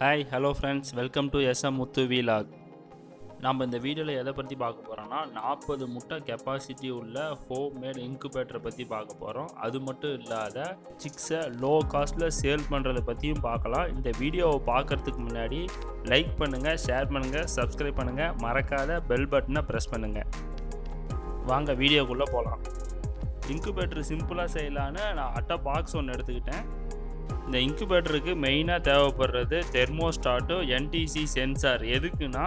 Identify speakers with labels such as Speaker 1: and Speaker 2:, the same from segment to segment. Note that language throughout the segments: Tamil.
Speaker 1: Hi hello friends, welcome to SM Muthu vlog. நம்ம இந்த வீடியோவில் எதை பற்றி பார்க்க போகிறோன்னா 40 முட்டை கெப்பாசிட்டி உள்ள ஹோம் மேட் இன்குபேட்டரை பற்றி பார்க்க போகிறோம். அது மட்டும் இல்லாத சிக்ஸை லோ காஸ்ட்டில் சேல் பண்ணுறதை பற்றியும் பார்க்கலாம். இந்த வீடியோவை பார்க்குறதுக்கு முன்னாடி லைக் பண்ணுங்கள், ஷேர் பண்ணுங்கள், சப்ஸ்கிரைப் பண்ணுங்கள், மறக்காத பெல் பட்டனை ப்ரெஸ் பண்ணுங்கள். வாங்க வீடியோக்குள்ளே போகலாம். இன்குபேட்டர் சிம்பிளாக செய்யலான்னு நான் அட்டை பாக்ஸ் ஒன்று எடுத்துக்கிட்டேன். இந்த இன்குபேட்டருக்கு மெயினாக தேவைப்படுறது தெர்மோஸ்டாட்டும் என்டிசி சென்சார். எதுக்குன்னா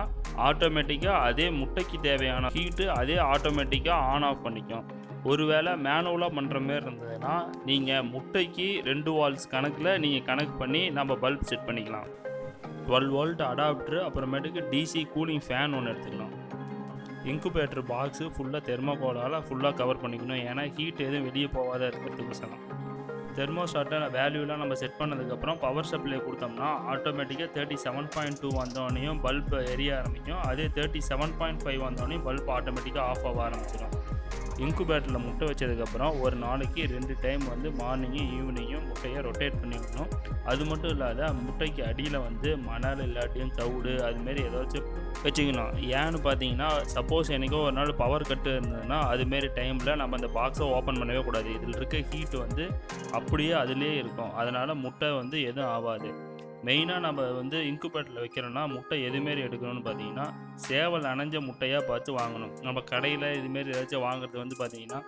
Speaker 1: ஆட்டோமேட்டிக்காக அதே முட்டைக்கு தேவையான ஹீட்டு அதே ஆட்டோமேட்டிக்காக ஆன் ஆஃப் பண்ணிக்கும். ஒருவேளை மேனுவலாக பண்ணுற மாரி இருந்ததுன்னா நீங்கள் முட்டைக்கு 2 வால்ஸ் கணக்கில் நீங்கள் கனெக்ட் பண்ணி நம்ம பல்ப் செட் பண்ணிக்கலாம். 12 வோல்ட் அடாப்டரு, அப்புறமேட்டுக்கு டிசி கூலிங் ஃபேன் ஒன்று எடுத்துக்கலாம். இன்குபேட்டர் பாக்ஸு ஃபுல்லாக தெர்மோகோலால் ஃபுல்லாக கவர் பண்ணிக்கணும். ஏன்னா ஹீட் எதுவும் வெளியே போகாத இருக்கிறதுக்கு சொல்லலாம். தெர்மோஸ்டாட்டை வேல்யூலாம் நம்ம செட் பண்ணதுக்கப்புறம் பவர் சப்ளை கொடுத்தோம்னா ஆட்டோமேட்டிக்காக 37.2 வந்தோடனையும் பல்ப் எரிய ஆரம்பிக்கும். அதே 37.5 வந்தோடனையும் பல்ப் ஆட்டோமேட்டிக்காக ஆஃப் ஆக ஆரம்பிச்சிடும். இன்குபேட்டரில் முட்டை வச்சதுக்கப்புறம் ஒரு நாளைக்கு 2 டைம் மார்னிங்கும் ஈவினிங்கும் முட்டையை ரொட்டேட் பண்ணி விடணும். அது மட்டும் இல்லாத முட்டைக்கு அடியில் மணல் இல்லாட்டியும் தவிடு அதுமாரி ஏதாச்சும் வச்சுக்கணும். ஏன்னு பார்த்தீங்கன்னா சப்போஸ் என்றைக்கோ ஒரு நாள் பவர் கட்டு இருந்ததுன்னா அதுமாரி டைமில் நம்ம அந்த பாக்ஸை ஓப்பன் பண்ணவே கூடாது. இதில் இருக்க ஹீட் அப்படியே அதுலேயே இருக்கும். அதனால் முட்டை எதுவும் ஆகாது. மெயினாக நம்ம இன்குபேட்டரில் வைக்கிறோன்னா முட்டை எதுமாரி எடுக்கணும்னு பார்த்தீங்கன்னா சேவல் அணைஞ்ச முட்டையாக பார்த்து வாங்கணும். நம்ம கடையில் இதுமாரி ஏதாச்சும் வாங்குறது பார்த்தீங்கன்னா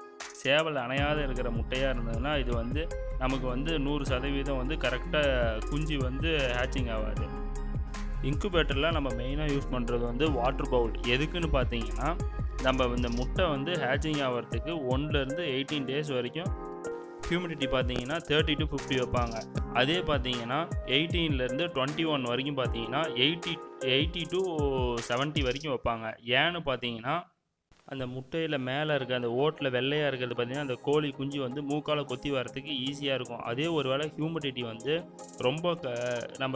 Speaker 1: சேவல் அணையாத இருக்கிற முட்டையாக இருந்ததுன்னா இது நமக்கு 100% கரெக்டாக குஞ்சு ஹேச்சிங் ஆகாது. இன்குபேட்டரில் நம்ம மெயினாக யூஸ் பண்ணுறது வாட்டர் பவுல். எதுக்குன்னு பார்த்தீங்கன்னா நம்ம இந்த முட்டை ஹேச்சிங் ஆகிறதுக்கு 1 to 18 days வரைக்கும் ஹியூமிடிட்டி பார்த்தீங்கன்னா 30 to 50 வைப்பாங்க. அதே பார்த்தீங்கன்னா 18 to 21 வரைக்கும் பார்த்தீங்கன்னா 80 to 70 வரைக்கும் வைப்பாங்க. ஏன்னு பார்த்தீங்கன்னா அந்த முட்டையில் மேலே இருக்க அந்த ஓட்டில் வெள்ளையாக இருக்கிறது பார்த்தீங்கன்னா அந்த கோழி குஞ்சு மூக்கால் கொத்தி வரத்துக்கு ஈஸியாக இருக்கும். அதே ஒரு வேளை ஹியூமிடிட்டி ரொம்ப நம்ம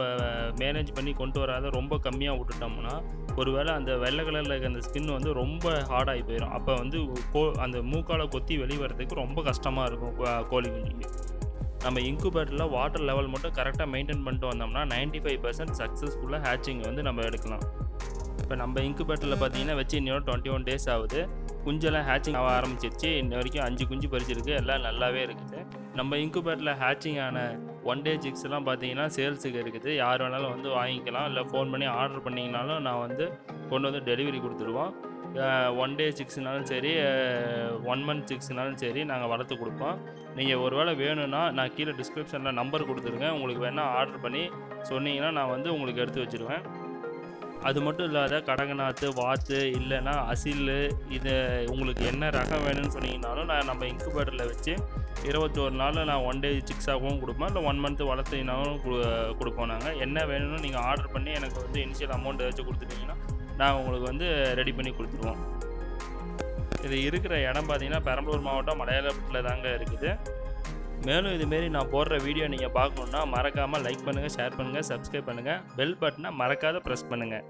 Speaker 1: மேனேஜ் பண்ணி கொண்டு வராத ரொம்ப கம்மியாக விட்டுட்டோம்னா ஒரு வேளை அந்த வெள்ளை கலரில் இருக்க அந்த ஸ்கின் ரொம்ப ஹார்டாகி போயிடும். அப்போ அந்த மூக்கால் கொத்தி வெளியே வரதுக்கு ரொம்ப கஷ்டமாக இருக்கும் கோழி குஞ்சுக்கு. நம்ம இன்குபேட்டரில் வாட்டர் லெவல் மட்டும் கரெக்டாக மெயின்டைன் பண்ணிட்டு வந்தோம்னா 95% சக்ஸஸ்ஃபுல்லாக ஹேச்சிங் நம்ம எடுக்கலாம். இப்போ நம்ம இன்குபேட்டரில் பார்த்தீங்கன்னா வச்சு இன்னும் 21 days ஆகுது. குஞ்செல்லாம் ஹேச்சிங் ஆக ஆரம்பிச்சிருச்சு. இன்ன வரைக்கும் 5 குஞ்சு பறிச்சிருக்கு. எல்லாம் நல்லாவே இருக்குது. நம்ம இன்குபேட்டரில் ஹேச்சிங் ஆன 1 day சிக்ஸ்லாம் பார்த்தீங்கன்னா சேல்ஸுக்கு இருக்குது. யார் வேணாலும் வாங்கிக்கலாம். இல்லை ஃபோன் பண்ணி ஆர்டர் பண்ணிங்கனாலும் நான் கொண்டு டெலிவரி கொடுத்துருவோம். 1 day சிக்ஸ்னாலும் சரி 1 month சிக்ஸ்னாலும் சரி நாங்கள் வளர்த்து கொடுப்போம். நீங்கள் ஒரு வேளை வேணும்னா நான் கீழே டிஸ்கிரிப்ஷனில் நம்பர் கொடுத்துருங்க. உங்களுக்கு வேணால் ஆர்டர் பண்ணி சொன்னீங்கன்னா நான் உங்களுக்கு எடுத்து வச்சுருவேன். அது மட்டும் இல்லாத கடகநாத்து, வாத்து இல்லைன்னா அசில், இது உங்களுக்கு என்ன ரகம் வேணும்னு சொன்னீங்கன்னாலும் நம்ம இன்குபேட்டரில் வச்சு 21 நாளில் நான் 1 day சிக்ஸாகவும் கொடுப்போம். இல்லை 1 month வளர்த்தினாலும் கொடுப்போம். நாங்கள் என்ன வேணும்னு நீங்கள் ஆர்டர் பண்ணி எனக்கு இனிஷியல் அமௌண்ட் ஏதாச்சும் கொடுத்துட்டீங்கன்னா நான் உங்களுக்கு ரெடி பண்ணி கொடுத்துருவோம். இது இருக்கிற இடம் பார்த்தீங்கன்னா பெரம்பலூர் மாவட்டம் மலையாளப்பட்டில் தாங்க இருக்குது. மேலும் இதுமாரி நான் போடுற வீடியோ நீங்கள் பார்க்கணுன்னா மறக்காமல் லைக் பண்ணுங்கள், ஷேர் பண்ணுங்கள், சப்ஸ்கிரைப் பண்ணுங்கள், பெல் பட்டனை மறக்காத ப்ரெஸ் பண்ணுங்கள்.